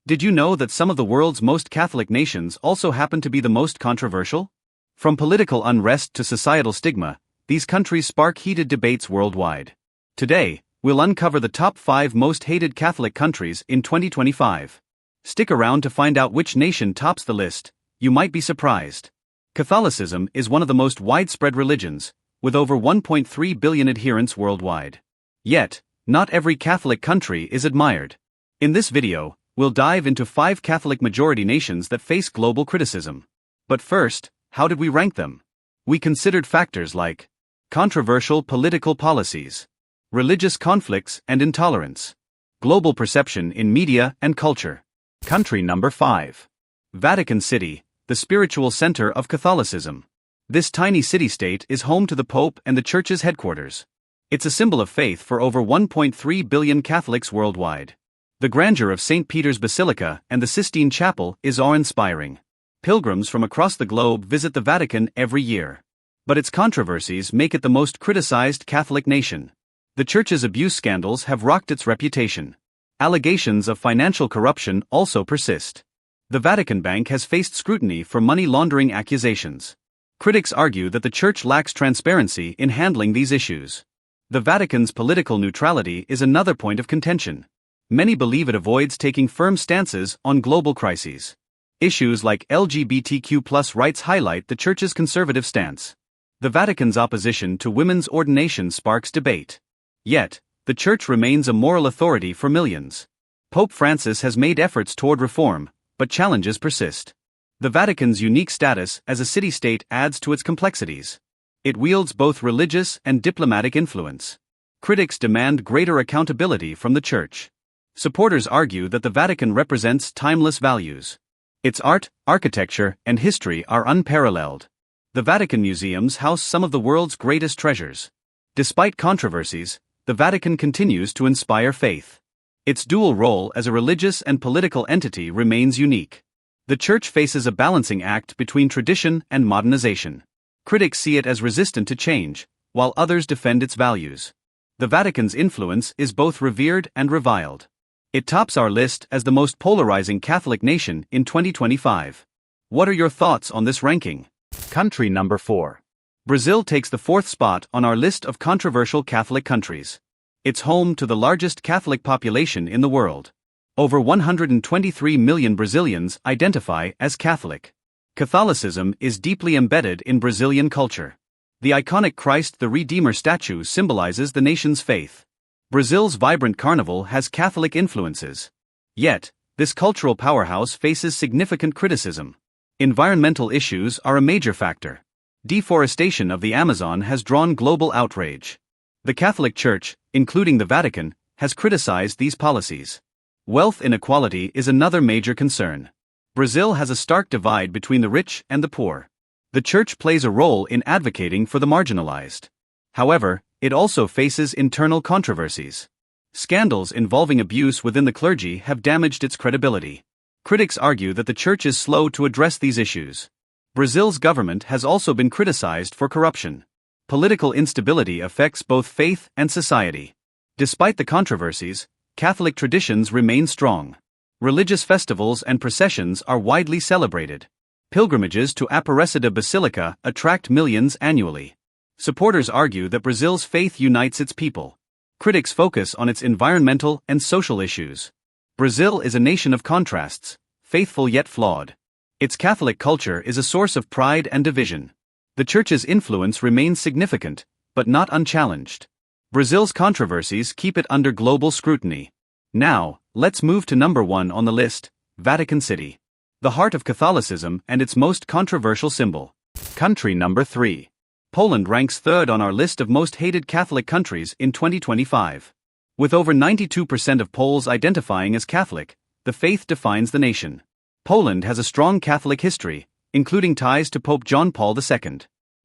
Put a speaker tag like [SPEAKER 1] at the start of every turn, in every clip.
[SPEAKER 1] Did you know that some of the world's most Catholic nations also happen to be the most controversial? From political unrest to societal stigma, these countries spark heated debates worldwide. Today, we'll uncover the top 5 most hated Catholic countries in 2025. Stick around to find out which nation tops the list. You might be surprised. Catholicism is one of the most widespread religions, with over 1.3 billion adherents worldwide. Yet, not every Catholic country is admired. In this video, we'll dive into 5 Catholic majority nations that face global criticism. But first, how did we rank them? We considered factors like controversial political policies, religious conflicts and intolerance, global perception in media and culture. Country number 5. Vatican City, the spiritual center of Catholicism. This tiny city-state is home to the Pope and the Church's headquarters. It's a symbol of faith for over 1.3 billion Catholics worldwide. The grandeur of St. Peter's Basilica and the Sistine Chapel is awe-inspiring. Pilgrims from across the globe visit the Vatican every year. But its controversies make it the most criticized Catholic nation. The Church's abuse scandals have rocked its reputation. Allegations of financial corruption also persist. The Vatican Bank has faced scrutiny for money laundering accusations. Critics argue that the Church lacks transparency in handling these issues. The Vatican's political neutrality is another point of contention. Many believe it avoids taking firm stances on global crises. Issues like LGBTQ+ rights highlight the Church's conservative stance. The Vatican's opposition to women's ordination sparks debate. Yet, the Church remains a moral authority for millions. Pope Francis has made efforts toward reform, but challenges persist. The Vatican's unique status as a city-state adds to its complexities. It wields both religious and diplomatic influence. Critics demand greater accountability from the Church. Supporters argue that the Vatican represents timeless values. Its art, architecture, and history are unparalleled. The Vatican museums house some of the world's greatest treasures. Despite controversies, the Vatican continues to inspire faith. Its dual role as a religious and political entity remains unique. The Church faces a balancing act between tradition and modernization. Critics see it as resistant to change, while others defend its values. The Vatican's influence is both revered and reviled. It tops our list as the most polarizing Catholic nation in 2025. What are your thoughts on this ranking? Country number 4. Brazil takes the 4th spot on our list of controversial Catholic countries. It's home to the largest Catholic population in the world. Over 123 million Brazilians identify as Catholic. Catholicism is deeply embedded in Brazilian culture. The iconic Christ the Redeemer statue symbolizes the nation's faith. Brazil's vibrant carnival has Catholic influences. Yet, this cultural powerhouse faces significant criticism. Environmental issues are a major factor. Deforestation of the Amazon has drawn global outrage. The Catholic Church, including the Vatican, has criticized these policies. Wealth inequality is another major concern. Brazil has a stark divide between the rich and the poor. The Church plays a role in advocating for the marginalized. However, it also faces internal controversies. Scandals involving abuse within the clergy have damaged its credibility. Critics argue that the Church is slow to address these issues. Brazil's government has also been criticized for corruption. Political instability affects both faith and society. Despite the controversies, Catholic traditions remain strong. Religious festivals and processions are widely celebrated. Pilgrimages to Aparecida Basilica attract millions annually. Supporters argue that Brazil's faith unites its people. Critics focus on its environmental and social issues. Brazil is a nation of contrasts, faithful yet flawed. Its Catholic culture is a source of pride and division. The Church's influence remains significant, but not unchallenged. Brazil's controversies keep it under global scrutiny. Now, let's move to number 1 on the list, Vatican City. The heart of Catholicism and its most controversial symbol. Country number 3. Poland ranks 3rd on our list of most hated Catholic countries in 2025. With over 92% of Poles identifying as Catholic, the faith defines the nation. Poland has a strong Catholic history, including ties to Pope John Paul II.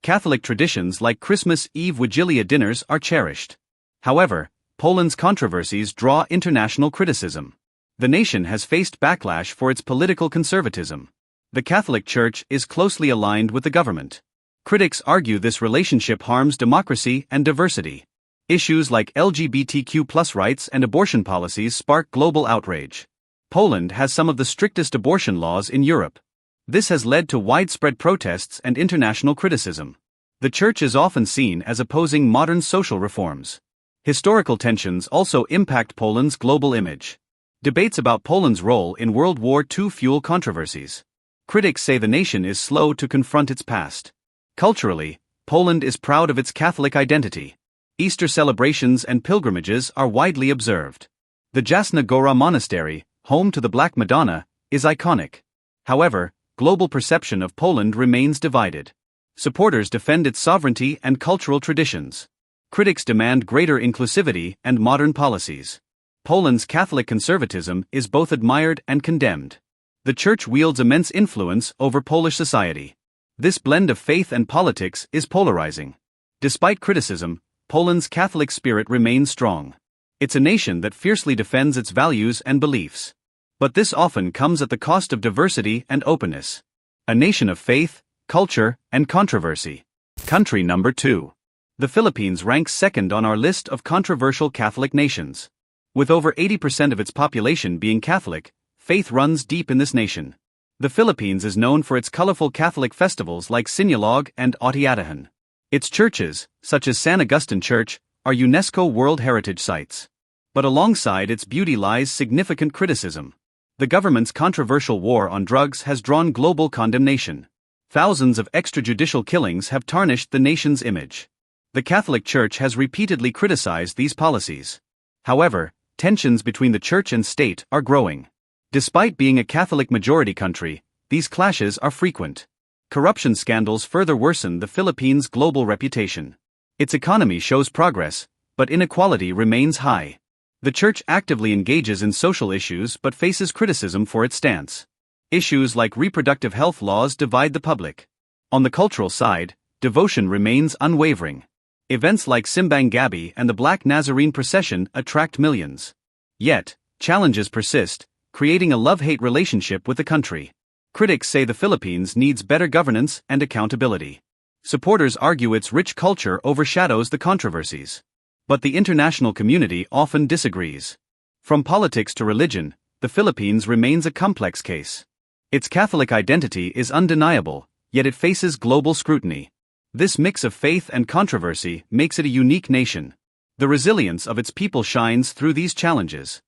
[SPEAKER 1] Catholic traditions like Christmas Eve Vigilia dinners are cherished. However, Poland's controversies draw international criticism. The nation has faced backlash for its political conservatism. The Catholic Church is closely aligned with the government. Critics argue this relationship harms democracy and diversity. Issues like LGBTQ+ rights and abortion policies spark global outrage. Poland has some of the strictest abortion laws in Europe. This has led to widespread protests and international criticism. The Church is often seen as opposing modern social reforms. Historical tensions also impact Poland's global image. Debates about Poland's role in World War II fuel controversies. Critics say the nation is slow to confront its past. Culturally, Poland is proud of its Catholic identity. Easter celebrations and pilgrimages are widely observed. The Jasna Gora Monastery, home to the Black Madonna, is iconic. However, global perception of Poland remains divided. Supporters defend its sovereignty and cultural traditions. Critics demand greater inclusivity and modern policies. Poland's Catholic conservatism is both admired and condemned. The Church wields immense influence over Polish society. This blend of faith and politics is polarizing. Despite criticism, Poland's Catholic spirit remains strong. It's a nation that fiercely defends its values and beliefs. But this often comes at the cost of diversity and openness. A nation of faith, culture, and controversy. Country number 2. The Philippines ranks second on our list of controversial Catholic nations. With over 80% of its population being Catholic, faith runs deep in this nation. The Philippines is known for its colorful Catholic festivals like Sinulog and Atiatahan. Its churches, such as San Agustin Church, are UNESCO World Heritage Sites. But alongside its beauty lies significant criticism. The government's controversial war on drugs has drawn global condemnation. Thousands of extrajudicial killings have tarnished the nation's image. The Catholic Church has repeatedly criticized these policies. However, tensions between the Church and state are growing. Despite being a Catholic majority country, these clashes are frequent. Corruption scandals further worsen the Philippines' global reputation. Its economy shows progress, but inequality remains high. The Church actively engages in social issues but faces criticism for its stance. Issues like reproductive health laws divide the public. On the cultural side, devotion remains unwavering. Events like Simbang Gabi and the Black Nazarene Procession attract millions. Yet, challenges persist, creating a love-hate relationship with the country. Critics say the Philippines needs better governance and accountability. Supporters argue its rich culture overshadows the controversies. But the international community often disagrees. From politics to religion, the Philippines remains a complex case. Its Catholic identity is undeniable, yet it faces global scrutiny. This mix of faith and controversy makes it a unique nation. The resilience of its people shines through these challenges.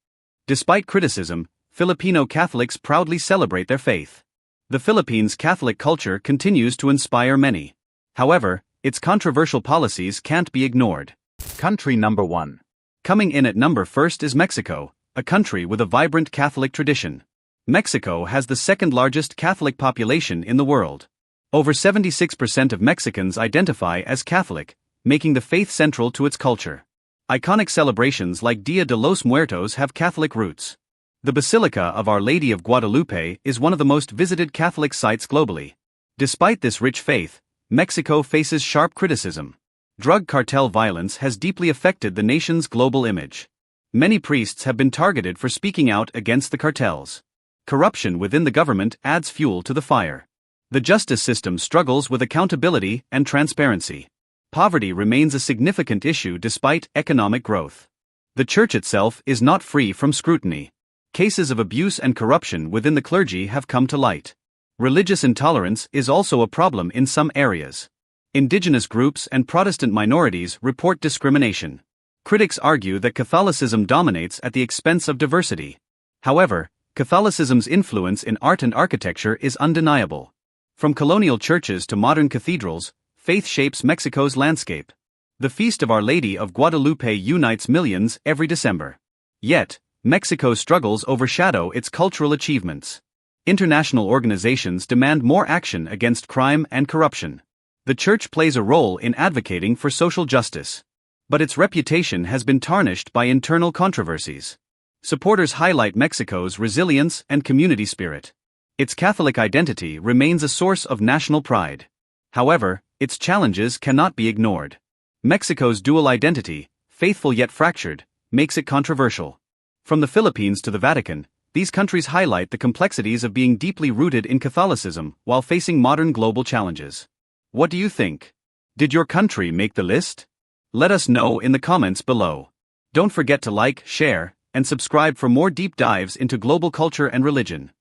[SPEAKER 1] Despite criticism, Filipino Catholics proudly celebrate their faith. The Philippines' Catholic culture continues to inspire many. However, its controversial policies can't be ignored. Country number 1. Coming in at number 1 is Mexico, a country with a vibrant Catholic tradition. Mexico has the second largest Catholic population in the world. Over 76% of Mexicans identify as Catholic, making the faith central to its culture. Iconic celebrations like Dia de los Muertos have Catholic roots. The Basilica of Our Lady of Guadalupe is one of the most visited Catholic sites globally. Despite this rich faith, Mexico faces sharp criticism. Drug cartel violence has deeply affected the nation's global image. Many priests have been targeted for speaking out against the cartels. Corruption within the government adds fuel to the fire. The justice system struggles with accountability and transparency. Poverty remains a significant issue despite economic growth. The Church itself is not free from scrutiny. Cases of abuse and corruption within the clergy have come to light. Religious intolerance is also a problem in some areas. Indigenous groups and Protestant minorities report discrimination. Critics argue that Catholicism dominates at the expense of diversity. However, Catholicism's influence in art and architecture is undeniable. From colonial churches to modern cathedrals, faith shapes Mexico's landscape. The Feast of Our Lady of Guadalupe unites millions every December. Yet, Mexico's struggles overshadow its cultural achievements. International organizations demand more action against crime and corruption. The Church plays a role in advocating for social justice. But its reputation has been tarnished by internal controversies. Supporters highlight Mexico's resilience and community spirit. Its Catholic identity remains a source of national pride. However, its challenges cannot be ignored. Mexico's dual identity, faithful yet fractured, makes it controversial. From the Philippines to the Vatican, these countries highlight the complexities of being deeply rooted in Catholicism while facing modern global challenges. What do you think? Did your country make the list? Let us know in the comments below. Don't forget to like, share, and subscribe for more deep dives into global culture and religion.